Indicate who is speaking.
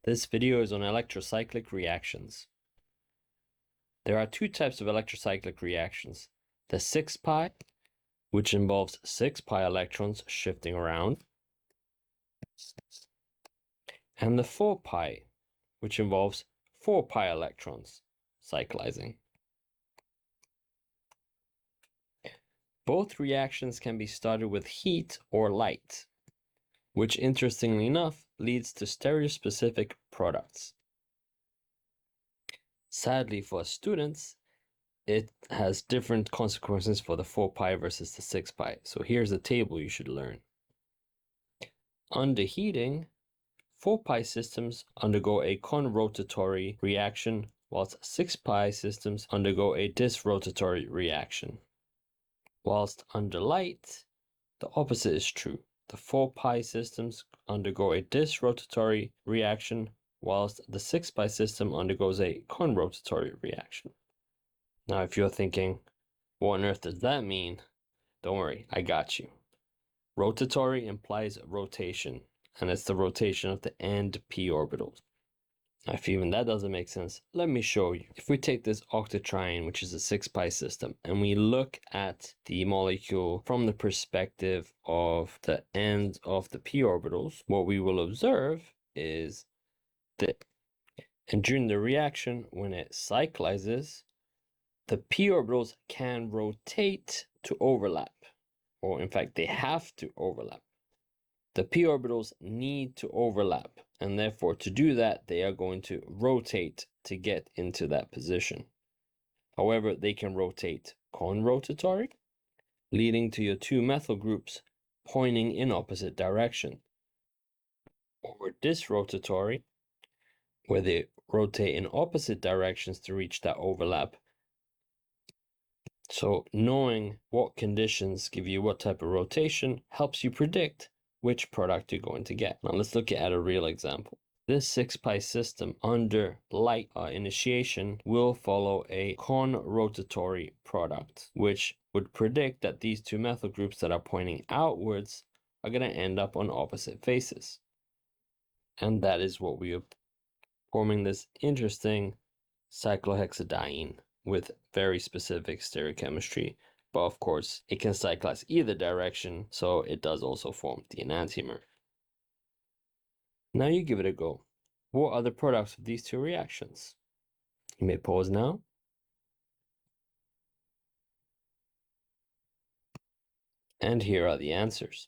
Speaker 1: This video is on electrocyclic reactions. There are two types of electrocyclic reactions. The 6-pi, which involves 6-pi electrons shifting around, and the 4-pi, which involves 4-pi electrons cyclizing. Both reactions can be started with heat or light, which interestingly enough leads to stereospecific products. Sadly for students, it has different consequences for the 4-pi versus the 6-pi. So here's a table you should learn. Under heating, 4-pi systems undergo a conrotatory reaction, whilst 6-pi systems undergo a disrotatory reaction. Whilst under light, the opposite is true. The 4-pi systems undergo a disrotatory reaction, whilst the 6-pi system undergoes a conrotatory reaction. Now, if you're thinking, what on earth does that mean? Don't worry, I got you. Rotatory implies rotation, and it's the rotation of the end p-orbitals. Now, if even that doesn't make sense, let me show you. If we take this octatriene, which is a 6-pi system, and we look at the molecule from the perspective of the ends of the p-orbitals, what we will observe is that, and during the reaction, when it cyclizes, the p-orbitals can rotate to overlap, or in fact, they have to overlap. The p-orbitals need to overlap, and therefore to do that, they are going to rotate to get into that position. However, they can rotate conrotatory, leading to your two methyl groups pointing in opposite direction, or disrotatory, where they rotate in opposite directions to reach that overlap. So knowing what conditions give you what type of rotation helps you predict which product you're going to get. Now let's look at a real example. This 6-pi system under light initiation will follow a conrotatory product, which would predict that these two methyl groups that are pointing outwards are going to end up on opposite faces. And that is what we are forming this interesting cyclohexadiene with very specific stereochemistry. But of course, it can cyclize either direction, so it does also form the enantiomer. Now you give it a go. What are the products of these two reactions? You may pause now. And here are the answers.